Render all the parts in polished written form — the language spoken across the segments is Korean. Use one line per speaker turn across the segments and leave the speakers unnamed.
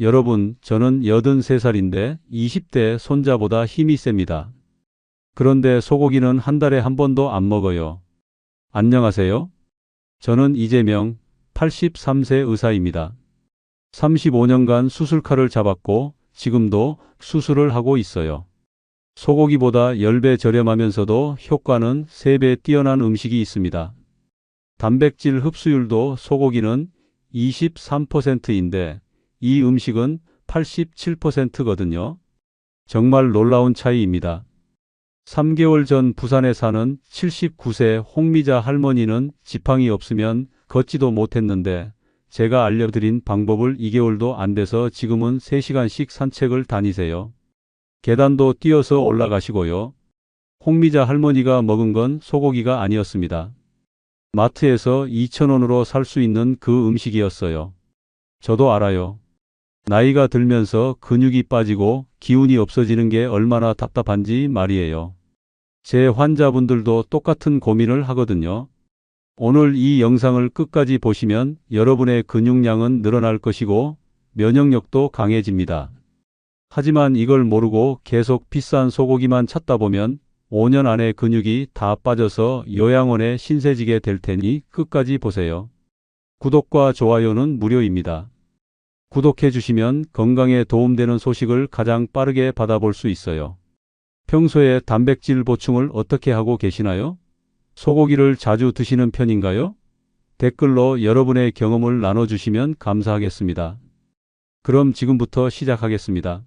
여러분, 저는 83살인데 20대 손자보다 힘이 셉니다. 그런데 소고기는 한 달에 한 번도 안 먹어요. 안녕하세요. 저는 이재명, 83세 의사입니다. 35년간 수술칼을 잡았고 지금도 수술을 하고 있어요. 소고기보다 10배 저렴하면서도 효과는 3배 뛰어난 음식이 있습니다. 단백질 흡수율도 소고기는 23%인데 이 음식은 87%거든요. 정말 놀라운 차이입니다. 3개월 전 부산에 사는 79세 홍미자 할머니는 지팡이 없으면 걷지도 못했는데 제가 알려드린 방법을 2개월도 안 돼서 지금은 3시간씩 산책을 다니세요. 계단도 뛰어서 올라가시고요. 홍미자 할머니가 먹은 건 소고기가 아니었습니다. 마트에서 2,000원으로 살 수 있는 그 음식이었어요. 저도 알아요. 나이가 들면서 근육이 빠지고 기운이 없어지는 게 얼마나 답답한지 말이에요. 제 환자분들도 똑같은 고민을 하거든요. 오늘 이 영상을 끝까지 보시면 여러분의 근육량은 늘어날 것이고 면역력도 강해집니다. 하지만 이걸 모르고 계속 비싼 소고기만 찾다 보면 5년 안에 근육이 다 빠져서 요양원에 신세지게 될 테니 끝까지 보세요. 구독과 좋아요는 무료입니다. 구독해 주시면 건강에 도움되는 소식을 가장 빠르게 받아볼 수 있어요. 평소에 단백질 보충을 어떻게 하고 계시나요? 소고기를 자주 드시는 편인가요? 댓글로 여러분의 경험을 나눠주시면 감사하겠습니다. 그럼 지금부터 시작하겠습니다.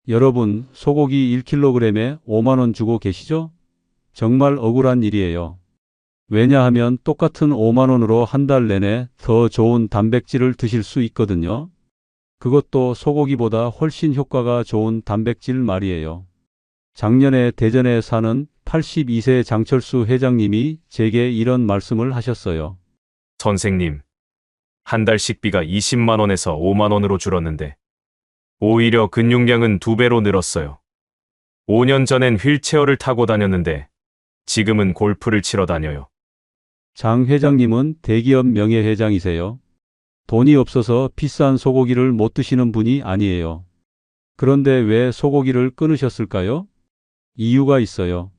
여러분, 소고기 1kg에 5만원 주고 계시죠? 정말 억울한 일이에요. 왜냐하면 똑같은 5만원으로 한 달 내내 더 좋은 단백질을 드실 수 있거든요. 그것도 소고기보다 훨씬 효과가 좋은 단백질 말이에요. 작년에 대전에 사는 82세 장철수 회장님이 제게 이런 말씀을 하셨어요.
선생님, 한 달 식비가 20만 원에서 5만 원으로 줄었는데 오히려 근육량은 2배로 늘었어요. 5년 전엔 휠체어를 타고 다녔는데 지금은 골프를 치러 다녀요.
장 회장님은 대기업 명예회장이세요. 돈이 없어서 비싼 소고기를 못 드시는 분이 아니에요. 그런데 왜 소고기를 끊으셨을까요? 이유가 있어요.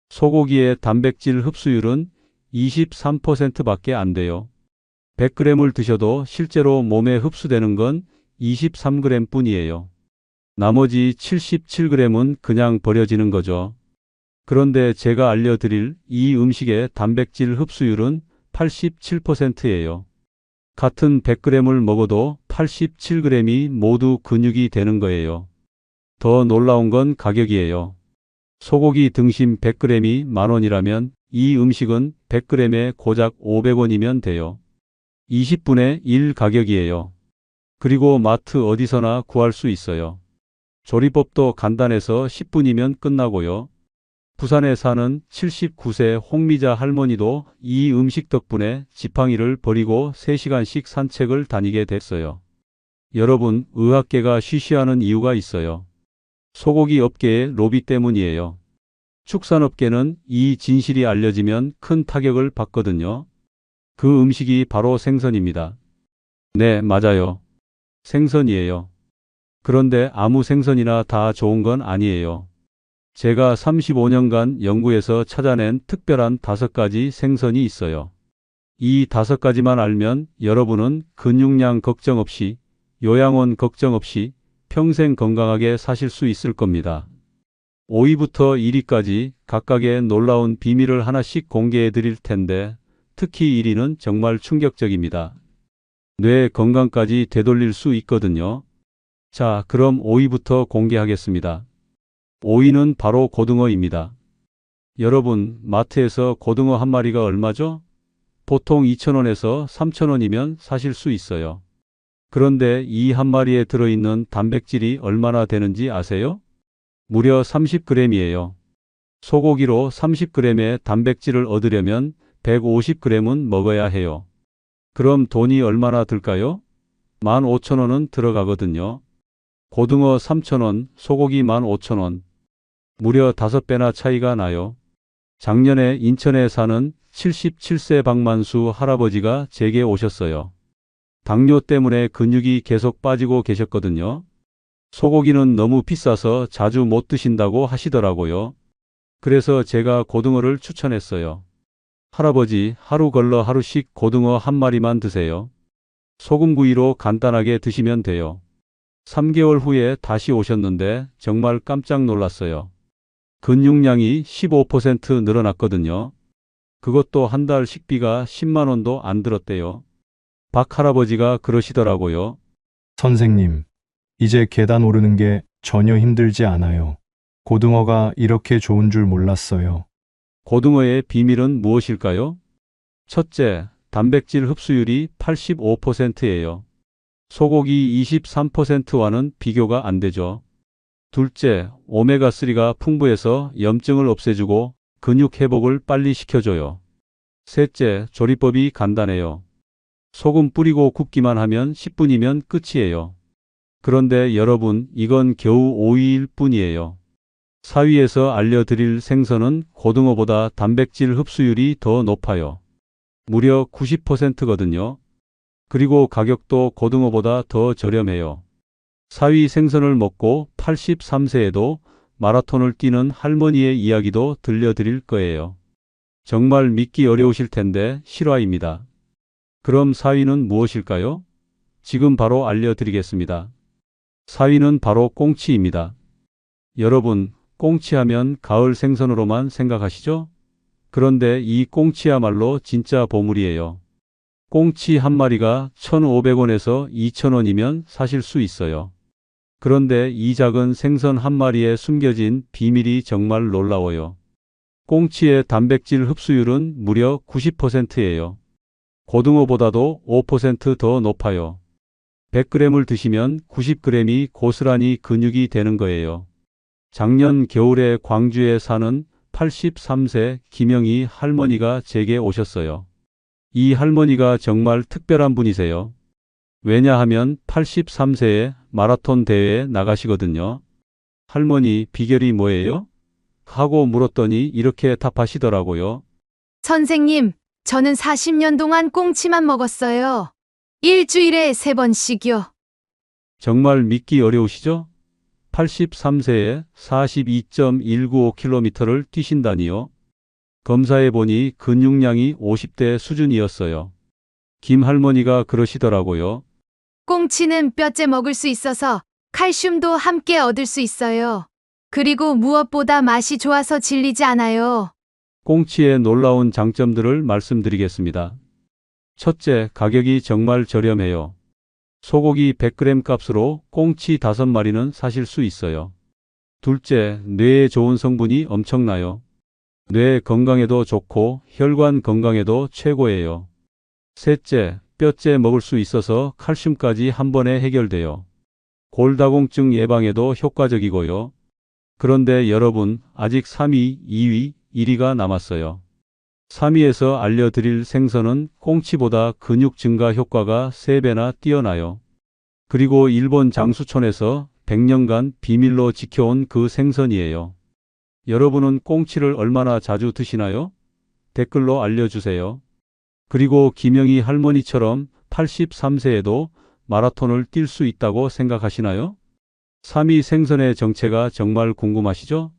소고기의 단백질 흡수율은 23%밖에 안 돼요. 100g을 드셔도 실제로 몸에 흡수되는 건 23g 뿐이에요. 나머지 77g은 그냥 버려지는 거죠. 그런데 제가 알려드릴 이 음식의 단백질 흡수율은 87%예요. 같은 100g을 먹어도 87g이 모두 근육이 되는 거예요. 더 놀라운 건 가격이에요. 소고기 등심 100g이 만원이라면 이 음식은 100g에 고작 500원이면 돼요. 20분의 1 가격이에요. 그리고 마트 어디서나 구할 수 있어요. 조리법도 간단해서 10분이면 끝나고요. 부산에 사는 79세 홍미자 할머니도 이 음식 덕분에 지팡이를 버리고 3시간씩 산책을 다니게 됐어요. 여러분, 의학계가 쉬쉬하는 이유가 있어요. 소고기 업계의 로비 때문이에요. 축산업계는 이 진실이 알려지면 큰 타격을 받거든요. 그 음식이 바로 생선입니다. 네, 맞아요. 생선이에요. 그런데 아무 생선이나 다 좋은 건 아니에요. 제가 35년간 연구해서 찾아낸 특별한 5가지 생선이 있어요. 이 5가지만 알면 여러분은 근육량 걱정 없이, 요양원 걱정 없이 평생 건강하게 사실 수 있을 겁니다. 5위부터 1위까지 각각의 놀라운 비밀을 하나씩 공개해 드릴 텐데 특히 1위는 정말 충격적입니다. 뇌 건강까지 되돌릴 수 있거든요. 자, 그럼 5위부터 공개하겠습니다. 5위는 바로 고등어입니다. 여러분, 마트에서 고등어 한 마리가 얼마죠? 보통 2,000원에서 3,000원이면 사실 수 있어요. 그런데 이 한 마리에 들어있는 단백질이 얼마나 되는지 아세요? 무려 30g이에요. 소고기로 30g의 단백질을 얻으려면 150g은 먹어야 해요. 그럼 돈이 얼마나 들까요? 15,000원은 들어가거든요. 고등어 3,000원, 소고기 15,000원. 무려 5배나 차이가 나요. 작년에 인천에 사는 77세 박만수 할아버지가 제게 오셨어요. 당뇨 때문에 근육이 계속 빠지고 계셨거든요. 소고기는 너무 비싸서 자주 못 드신다고 하시더라고요. 그래서 제가 고등어를 추천했어요. 할아버지, 하루 걸러 하루씩 고등어 한 마리만 드세요. 소금구이로 간단하게 드시면 돼요. 3개월 후에 다시 오셨는데 정말 깜짝 놀랐어요. 근육량이 15% 늘어났거든요. 그것도 한 달 식비가 10만 원도 안 들었대요. 박 할아버지가 그러시더라고요.
선생님, 이제 계단 오르는 게 전혀 힘들지 않아요. 고등어가 이렇게 좋은 줄 몰랐어요.
고등어의 비밀은 무엇일까요? 첫째, 단백질 흡수율이 85%예요. 소고기 23%와는 비교가 안 되죠. 둘째, 오메가3가 풍부해서 염증을 없애주고 근육 회복을 빨리 시켜줘요. 셋째, 조리법이 간단해요. 소금 뿌리고 굽기만 하면 10분이면 끝이에요. 그런데 여러분, 이건 겨우 5위일 뿐이에요. 4위에서 알려드릴 생선은 고등어보다 단백질 흡수율이 더 높아요. 무려 90%거든요. 그리고 가격도 고등어보다 더 저렴해요. 4위 생선을 먹고 83세에도 마라톤을 뛰는 할머니의 이야기도 들려드릴 거예요. 정말 믿기 어려우실 텐데 실화입니다. 그럼 4위는 무엇일까요? 지금 바로 알려드리겠습니다. 4위는 바로 꽁치입니다. 여러분, 꽁치하면 가을 생선으로만 생각하시죠? 그런데 이 꽁치야말로 진짜 보물이에요. 꽁치 한 마리가 1,500원에서 2,000원이면 사실 수 있어요. 그런데 이 작은 생선 한 마리에 숨겨진 비밀이 정말 놀라워요. 꽁치의 단백질 흡수율은 무려 90%예요. 고등어보다도 5% 더 높아요. 100g을 드시면 90g이 고스란히 근육이 되는 거예요. 작년 겨울에 광주에 사는 83세 김영희 할머니가 제게 오셨어요. 이 할머니가 정말 특별한 분이세요. 왜냐하면 83세에 마라톤 대회에 나가시거든요. 할머니, 비결이 뭐예요? 하고 물었더니 이렇게 답하시더라고요.
선생님, 저는 40년 동안 꽁치만 먹었어요. 일주일에 3번씩요.
정말 믿기 어려우시죠? 83세에 42.195km를 뛰신다니요. 검사해보니 근육량이 50대 수준이었어요. 김 할머니가 그러시더라고요.
꽁치는 뼈째 먹을 수 있어서 칼슘도 함께 얻을 수 있어요. 그리고 무엇보다 맛이 좋아서 질리지 않아요.
꽁치의 놀라운 장점들을 말씀드리겠습니다. 첫째, 가격이 정말 저렴해요. 소고기 100g 값으로 꽁치 5마리는 사실 수 있어요. 둘째, 뇌에 좋은 성분이 엄청나요. 뇌 건강에도 좋고 혈관 건강에도 최고예요. 셋째, 뼈째 먹을 수 있어서 칼슘까지 한 번에 해결돼요. 골다공증 예방에도 효과적이고요. 그런데 여러분, 아직 3위, 2위, 1위가 남았어요. 3위에서 알려드릴 생선은 꽁치보다 근육 증가 효과가 3배나 뛰어나요. 그리고 일본 장수촌에서 100년간 비밀로 지켜온 그 생선이에요. 여러분은 꽁치를 얼마나 자주 드시나요? 댓글로 알려주세요. 그리고 김영희 할머니처럼 83세에도 마라톤을 뛸 수 있다고 생각하시나요? 3위 생선의 정체가 정말 궁금하시죠?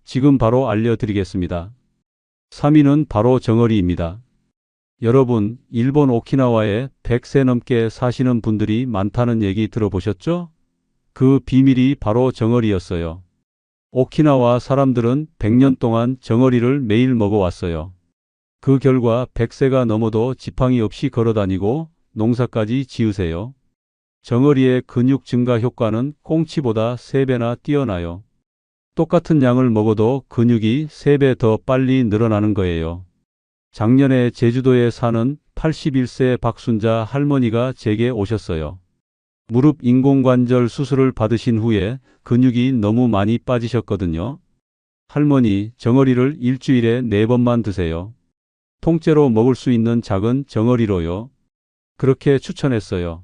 지금 바로 알려드리겠습니다. 3위는 바로 정어리입니다. 여러분, 일본 오키나와에 100세 넘게 사시는 분들이 많다는 얘기 들어보셨죠? 그 비밀이 바로 정어리였어요. 오키나와 사람들은 100년 동안 정어리를 매일 먹어왔어요. 그 결과 100세가 넘어도 지팡이 없이 걸어다니고 농사까지 지으세요. 정어리의 근육 증가 효과는 꽁치보다 3배나 뛰어나요. 똑같은 양을 먹어도 근육이 3배 더 빨리 늘어나는 거예요. 작년에 제주도에 사는 81세 박순자 할머니가 제게 오셨어요. 무릎 인공관절 수술을 받으신 후에 근육이 너무 많이 빠지셨거든요. 할머니, 정어리를 일주일에 4번만 드세요. 통째로 먹을 수 있는 작은 정어리로요. 그렇게 추천했어요.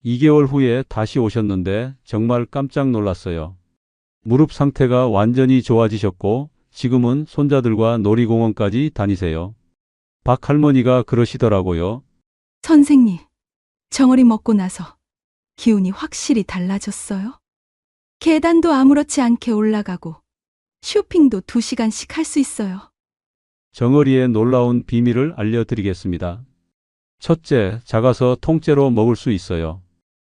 2개월 후에 다시 오셨는데 정말 깜짝 놀랐어요. 무릎 상태가 완전히 좋아지셨고 지금은 손자들과 놀이공원까지 다니세요. 박 할머니가 그러시더라고요.
선생님, 정어리 먹고 나서 기운이 확실히 달라졌어요. 계단도 아무렇지 않게 올라가고 쇼핑도 2시간씩 할 수 있어요.
정어리의 놀라운 비밀을 알려드리겠습니다. 첫째, 작아서 통째로 먹을 수 있어요.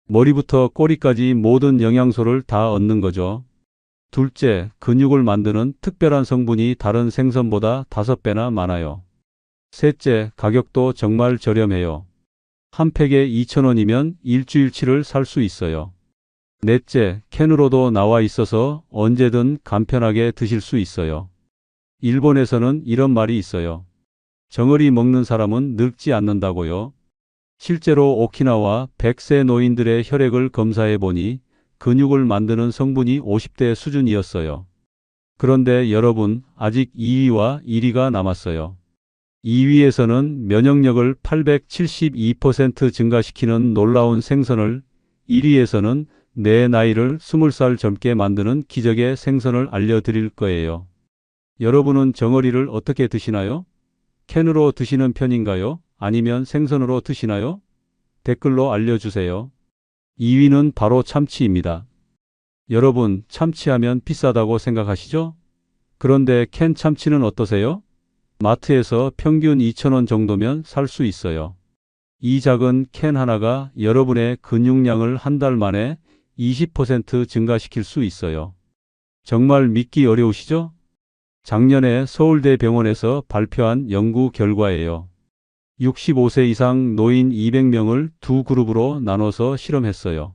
머리부터 꼬리까지 모든 영양소를 다 얻는 거죠. 둘째, 근육을 만드는 특별한 성분이 다른 생선보다 5배나 많아요. 셋째, 가격도 정말 저렴해요. 한 팩에 2,000원이면 일주일치를 살 수 있어요. 넷째, 캔으로도 나와 있어서 언제든 간편하게 드실 수 있어요. 일본에서는 이런 말이 있어요. 정어리 먹는 사람은 늙지 않는다고요. 실제로 오키나와 100세 노인들의 혈액을 검사해 보니 근육을 만드는 성분이 50대 수준이었어요. 그런데 여러분, 아직 2위와 1위가 남았어요. 2위에서는 면역력을 872% 증가시키는 놀라운 생선을, 1위에서는 내 나이를 20살 젊게 만드는 기적의 생선을 알려드릴 거예요. 여러분은 정어리를 어떻게 드시나요? 캔으로 드시는 편인가요? 아니면 생선으로 드시나요? 댓글로 알려주세요. 2위는 바로 참치입니다. 여러분, 참치하면 비싸다고 생각하시죠? 그런데 캔 참치는 어떠세요? 마트에서 평균 2,000원 정도면 살 수 있어요. 이 작은 캔 하나가 여러분의 근육량을 한 달 만에 20% 증가시킬 수 있어요. 정말 믿기 어려우시죠? 작년에 서울대 병원에서 발표한 연구 결과예요. 65세 이상 노인 200명을 두 그룹으로 나눠서 실험했어요.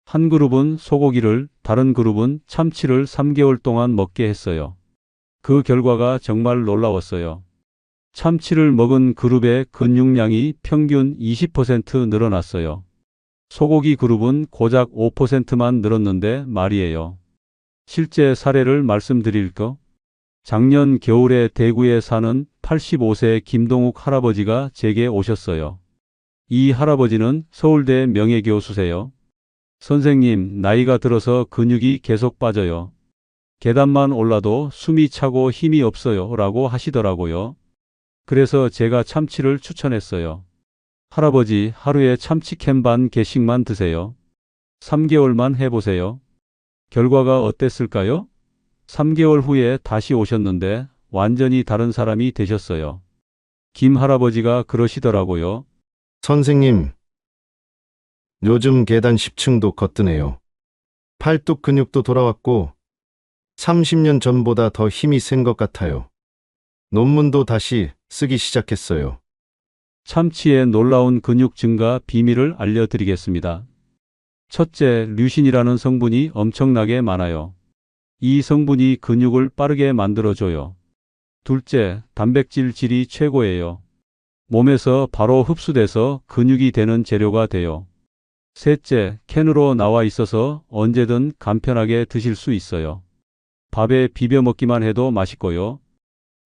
한 그룹은 소고기를, 다른 그룹은 참치를 3개월 동안 먹게 했어요. 그 결과가 정말 놀라웠어요. 참치를 먹은 그룹의 근육량이 평균 20% 늘어났어요. 소고기 그룹은 고작 5%만 늘었는데 말이에요. 실제 사례를 말씀드릴까? 작년 겨울에 대구에 사는 85세 김동욱 할아버지가 제게 오셨어요. 이 할아버지는 서울대 명예교수세요. 선생님, 나이가 들어서 근육이 계속 빠져요. 계단만 올라도 숨이 차고 힘이 없어요 라고 하시더라고요. 그래서 제가 참치를 추천했어요. 할아버지, 하루에 참치 캔 반 개씩만 드세요. 3개월만 해보세요. 결과가 어땠을까요? 3개월 후에 다시 오셨는데 완전히 다른 사람이 되셨어요. 김 할아버지가 그러시더라고요.
선생님, 요즘 계단 10층도 거뜬해요. 팔뚝 근육도 돌아왔고 30년 전보다 더 힘이 센 것 같아요. 논문도 다시 쓰기 시작했어요.
참치의 놀라운 근육 증가 비밀을 알려드리겠습니다. 첫째, 류신이라는 성분이 엄청나게 많아요. 이 성분이 근육을 빠르게 만들어줘요. 둘째, 단백질 질이 최고예요. 몸에서 바로 흡수돼서 근육이 되는 재료가 돼요. 셋째, 캔으로 나와 있어서 언제든 간편하게 드실 수 있어요. 밥에 비벼 먹기만 해도 맛있고요.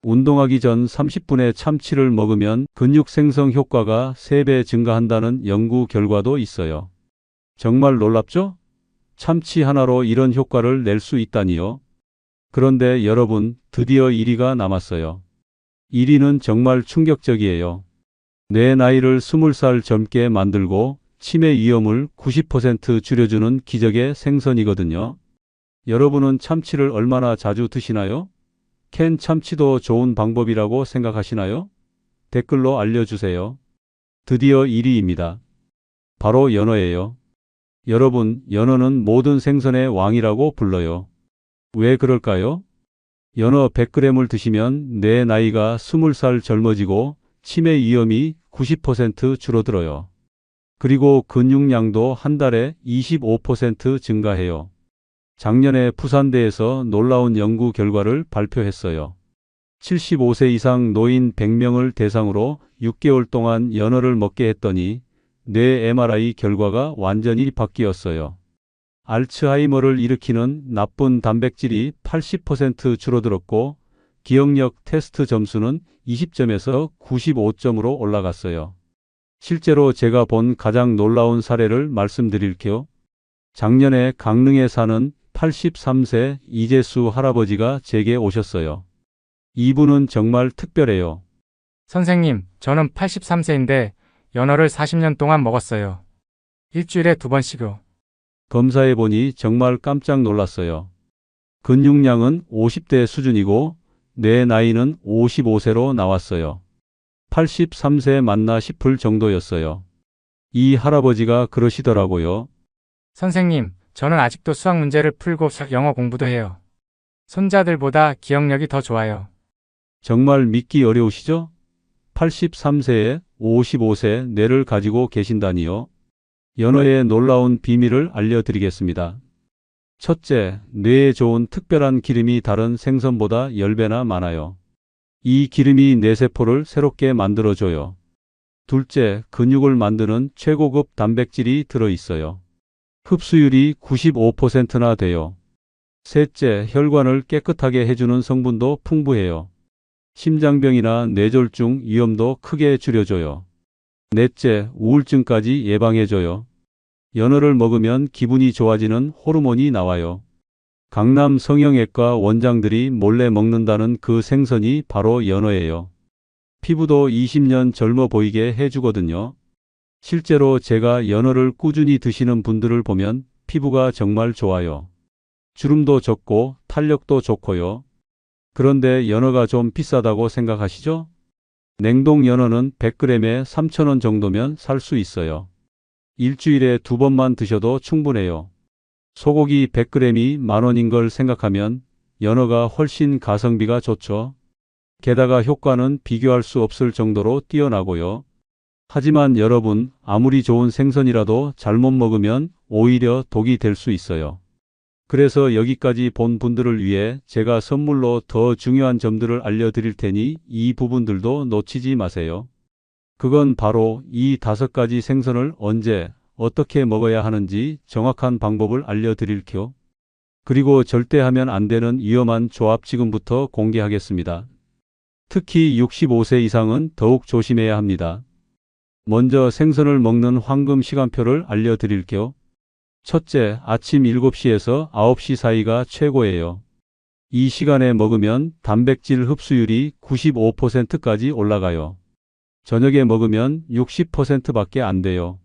운동하기 전 30분에 참치를 먹으면 근육 생성 효과가 3배 증가한다는 연구 결과도 있어요. 정말 놀랍죠? 참치 하나로 이런 효과를 낼 수 있다니요. 그런데 여러분, 드디어 1위가 남았어요. 1위는 정말 충격적이에요. 내 나이를 20살 젊게 만들고 치매 위험을 90% 줄여주는 기적의 생선이거든요. 여러분은 참치를 얼마나 자주 드시나요? 캔 참치도 좋은 방법이라고 생각하시나요? 댓글로 알려주세요. 드디어 1위입니다. 바로 연어예요. 여러분, 연어는 모든 생선의 왕이라고 불러요. 왜 그럴까요? 연어 100g을 드시면 내 나이가 20살 젊어지고 치매 위험이 90% 줄어들어요. 그리고 근육량도 한 달에 25% 증가해요. 작년에 부산대에서 놀라운 연구 결과를 발표했어요. 75세 이상 노인 100명을 대상으로 6개월 동안 연어를 먹게 했더니 뇌 MRI 결과가 완전히 바뀌었어요. 알츠하이머를 일으키는 나쁜 단백질이 80% 줄어들었고 기억력 테스트 점수는 20점에서 95점으로 올라갔어요. 실제로 제가 본 가장 놀라운 사례를 말씀드릴게요. 작년에 강릉에 사는 83세 이재수 할아버지가 제게 오셨어요. 이분은 정말 특별해요.
선생님, 저는 83세인데 연어를 40년 동안 먹었어요. 일주일에 2번씩요.
검사해 보니 정말 깜짝 놀랐어요. 근육량은 50대 수준이고 내 나이는 55세로 나왔어요. 83세 맞나 싶을 정도였어요. 이 할아버지가 그러시더라고요.
선생님, 저는 아직도 수학 문제를 풀고 영어 공부도 해요. 손자들보다 기억력이 더 좋아요.
정말 믿기 어려우시죠? 83세에 55세 뇌를 가지고 계신다니요. 연어의 놀라운 비밀을 알려드리겠습니다. 첫째, 뇌에 좋은 특별한 기름이 다른 생선보다 10배나 많아요. 이 기름이 뇌세포를 새롭게 만들어줘요. 둘째, 근육을 만드는 최고급 단백질이 들어있어요. 흡수율이 95%나 돼요. 셋째, 혈관을 깨끗하게 해주는 성분도 풍부해요. 심장병이나 뇌졸중 위험도 크게 줄여줘요. 넷째, 우울증까지 예방해줘요. 연어를 먹으면 기분이 좋아지는 호르몬이 나와요. 강남 성형외과 원장들이 몰래 먹는다는 그 생선이 바로 연어예요. 피부도 20년 젊어 보이게 해주거든요. 실제로 제가 연어를 꾸준히 드시는 분들을 보면 피부가 정말 좋아요. 주름도 적고 탄력도 좋고요. 그런데 연어가 좀 비싸다고 생각하시죠? 냉동 연어는 100g에 3,000원 정도면 살 수 있어요. 일주일에 2번만 드셔도 충분해요. 소고기 100g이 만원인 걸 생각하면 연어가 훨씬 가성비가 좋죠. 게다가 효과는 비교할 수 없을 정도로 뛰어나고요. 하지만 여러분, 아무리 좋은 생선이라도 잘못 먹으면 오히려 독이 될 수 있어요. 그래서 여기까지 본 분들을 위해 제가 선물로 더 중요한 점들을 알려드릴 테니 이 부분들도 놓치지 마세요. 그건 바로 이 5가지 생선을 언제, 어떻게 먹어야 하는지 정확한 방법을 알려드릴게요. 그리고 절대 하면 안 되는 위험한 조합 지금부터 공개하겠습니다. 특히 65세 이상은 더욱 조심해야 합니다. 먼저 생선을 먹는 황금 시간표를 알려드릴게요. 첫째, 아침 7시에서 9시 사이가 최고예요. 이 시간에 먹으면 단백질 흡수율이 95%까지 올라가요. 저녁에 먹으면 60%밖에 안 돼요.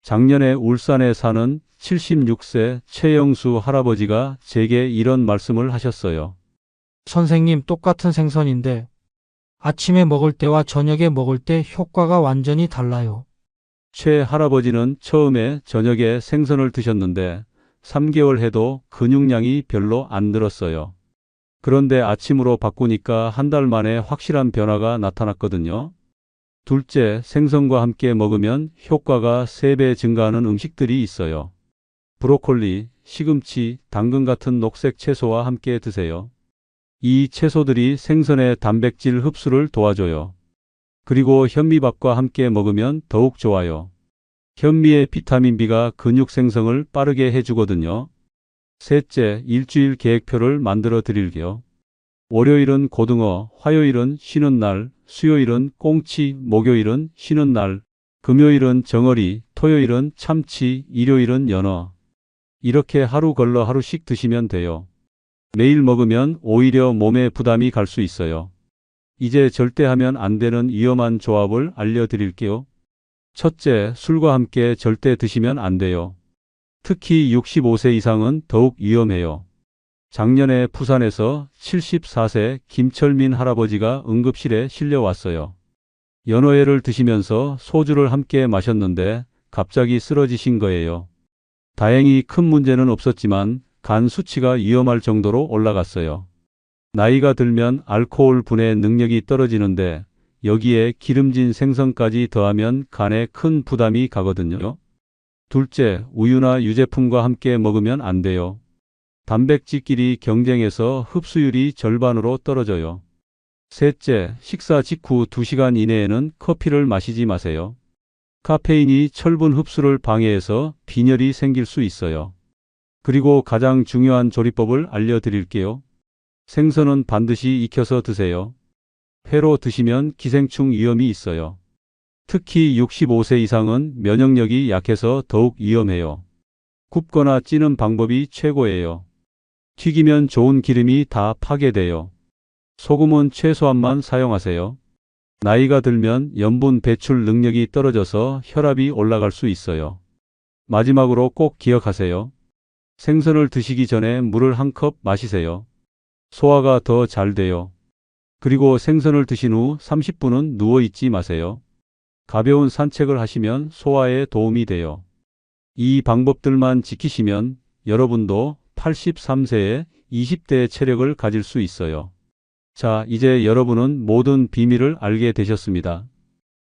작년에 울산에 사는 76세 최영수 할아버지가 제게 이런 말씀을 하셨어요.
선생님, 똑같은 생선인데 아침에 먹을 때와 저녁에 먹을 때 효과가 완전히 달라요.
최 할아버지는 처음에 저녁에 생선을 드셨는데 3개월 해도 근육량이 별로 안 늘었어요. 그런데 아침으로 바꾸니까 한 달 만에 확실한 변화가 나타났거든요. 둘째, 생선과 함께 먹으면 효과가 3배 증가하는 음식들이 있어요. 브로콜리, 시금치, 당근 같은 녹색 채소와 함께 드세요. 이 채소들이 생선의 단백질 흡수를 도와줘요. 그리고 현미밥과 함께 먹으면 더욱 좋아요. 현미의 비타민 B가 근육 생성을 빠르게 해주거든요. 셋째, 일주일 계획표를 만들어 드릴게요. 월요일은 고등어, 화요일은 쉬는 날, 수요일은 꽁치, 목요일은 쉬는 날, 금요일은 정어리, 토요일은 참치, 일요일은 연어. 이렇게 하루 걸러 하루씩 드시면 돼요. 매일 먹으면 오히려 몸에 부담이 갈 수 있어요. 이제 절대 하면 안 되는 위험한 조합을 알려드릴게요. 첫째, 술과 함께 절대 드시면 안 돼요. 특히 65세 이상은 더욱 위험해요. 작년에 부산에서 74세 김철민 할아버지가 응급실에 실려왔어요. 연어회를 드시면서 소주를 함께 마셨는데 갑자기 쓰러지신 거예요. 다행히 큰 문제는 없었지만 간 수치가 위험할 정도로 올라갔어요. 나이가 들면 알코올 분해 능력이 떨어지는데 여기에 기름진 생선까지 더하면 간에 큰 부담이 가거든요. 둘째, 우유나 유제품과 함께 먹으면 안 돼요. 단백질끼리 경쟁해서 흡수율이 절반으로 떨어져요. 셋째, 식사 직후 2시간 이내에는 커피를 마시지 마세요. 카페인이 철분 흡수를 방해해서 빈혈이 생길 수 있어요. 그리고 가장 중요한 조리법을 알려드릴게요. 생선은 반드시 익혀서 드세요. 회로 드시면 기생충 위험이 있어요. 특히 65세 이상은 면역력이 약해서 더욱 위험해요. 굽거나 찌는 방법이 최고예요. 튀기면 좋은 기름이 다 파괴돼요. 소금은 최소한만 사용하세요. 나이가 들면 염분 배출 능력이 떨어져서 혈압이 올라갈 수 있어요. 마지막으로 꼭 기억하세요. 생선을 드시기 전에 물을 한 컵 마시세요. 소화가 더 잘 돼요. 그리고 생선을 드신 후 30분은 누워 있지 마세요. 가벼운 산책을 하시면 소화에 도움이 돼요. 이 방법들만 지키시면 여러분도 83세에 20대의 체력을 가질 수 있어요. 자, 이제 여러분은 모든 비밀을 알게 되셨습니다.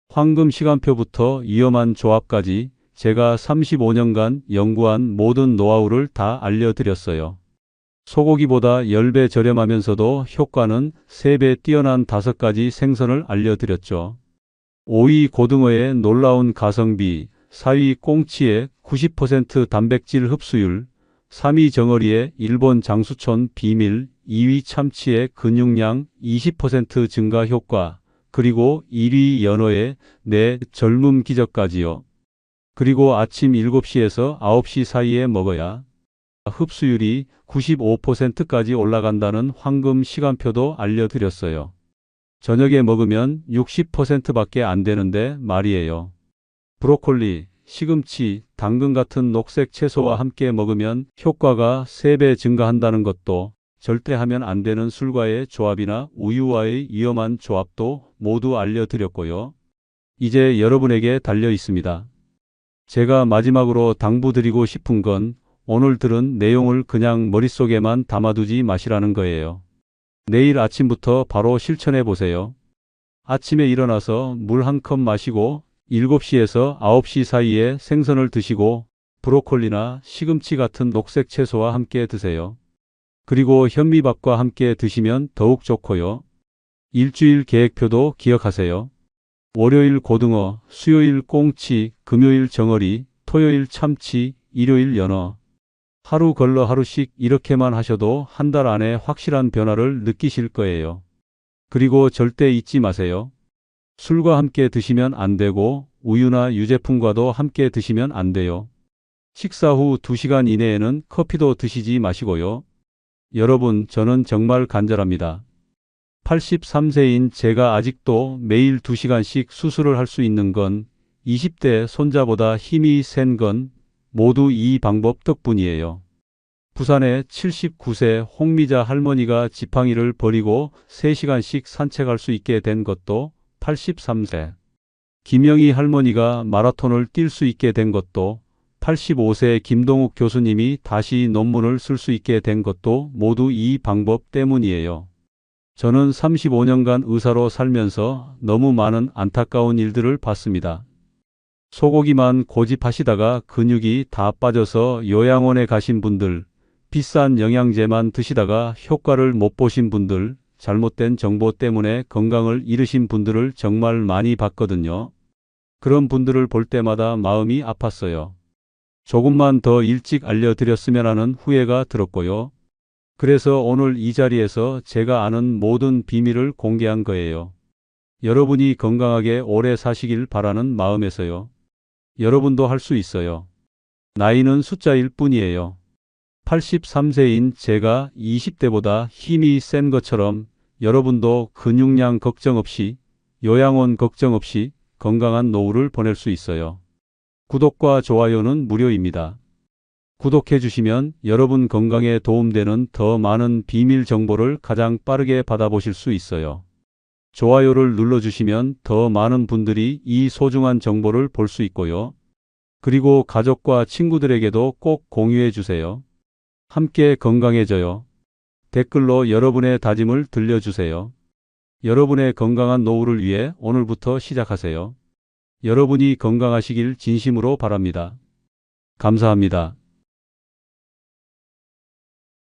황금 시간표부터 위험한 조합까지 제가 35년간 연구한 모든 노하우를 다 알려드렸어요. 소고기보다 10배 저렴하면서도 효과는 3배 뛰어난 5가지 생선을 알려드렸죠. 5위 고등어의 놀라운 가성비, 4위 꽁치의 90% 단백질 흡수율, 3위 정어리의 일본 장수촌 비밀, 2위 참치의 근육량 20% 증가 효과, 그리고 1위 연어의 내 젊음 기적까지요. 그리고 아침 7시에서 9시 사이에 먹어야 흡수율이 95%까지 올라간다는 황금 시간표도 알려드렸어요. 저녁에 먹으면 60%밖에 안 되는데 말이에요. 브로콜리, 시금치, 당근 같은 녹색 채소와 함께 먹으면 효과가 3배 증가한다는 것도, 절대 하면 안 되는 술과의 조합이나 우유와의 위험한 조합도 모두 알려드렸고요. 이제 여러분에게 달려 있습니다. 제가 마지막으로 당부드리고 싶은 건 오늘 들은 내용을 그냥 머릿속에만 담아두지 마시라는 거예요. 내일 아침부터 바로 실천해 보세요. 아침에 일어나서 물 한 컵 마시고 7시에서 9시 사이에 생선을 드시고 브로콜리나 시금치 같은 녹색 채소와 함께 드세요. 그리고 현미밥과 함께 드시면 더욱 좋고요. 일주일 계획표도 기억하세요. 월요일 고등어, 수요일 꽁치, 금요일 정어리, 토요일 참치, 일요일 연어. 하루 걸러 하루씩 이렇게만 하셔도 한 달 안에 확실한 변화를 느끼실 거예요. 그리고 절대 잊지 마세요. 술과 함께 드시면 안 되고 우유나 유제품과도 함께 드시면 안 돼요. 식사 후 2시간 이내에는 커피도 드시지 마시고요. 여러분, 저는 정말 간절합니다. 83세인 제가 아직도 매일 2시간씩 수술을 할 수 있는 건 20대 손자보다 힘이 센 건 모두 이 방법 덕분이에요. 부산의 79세 홍미자 할머니가 지팡이를 버리고 3시간씩 산책할 수 있게 된 것도 83세. 김영희 할머니가 마라톤을 뛸 수 있게 된 것도, 85세 김동욱 교수님이 다시 논문을 쓸 수 있게 된 것도 모두 이 방법 때문이에요. 저는 35년간 의사로 살면서 너무 많은 안타까운 일들을 봤습니다. 소고기만 고집하시다가 근육이 다 빠져서 요양원에 가신 분들, 비싼 영양제만 드시다가 효과를 못 보신 분들, 잘못된 정보 때문에 건강을 잃으신 분들을 정말 많이 봤거든요. 그런 분들을 볼 때마다 마음이 아팠어요. 조금만 더 일찍 알려드렸으면 하는 후회가 들었고요. 그래서 오늘 이 자리에서 제가 아는 모든 비밀을 공개한 거예요. 여러분이 건강하게 오래 사시길 바라는 마음에서요. 여러분도 할 수 있어요. 나이는 숫자일 뿐이에요. 83세인 제가 20대보다 힘이 센 것처럼 여러분도 근육량 걱정 없이, 요양원 걱정 없이 건강한 노후를 보낼 수 있어요. 구독과 좋아요는 무료입니다. 구독해 주시면 여러분 건강에 도움되는 더 많은 비밀 정보를 가장 빠르게 받아보실 수 있어요. 좋아요를 눌러주시면 더 많은 분들이 이 소중한 정보를 볼 수 있고요. 그리고 가족과 친구들에게도 꼭 공유해 주세요. 함께 건강해져요. 댓글로 여러분의 다짐을 들려주세요. 여러분의 건강한 노후를 위해 오늘부터 시작하세요. 여러분이 건강하시길 진심으로 바랍니다. 감사합니다.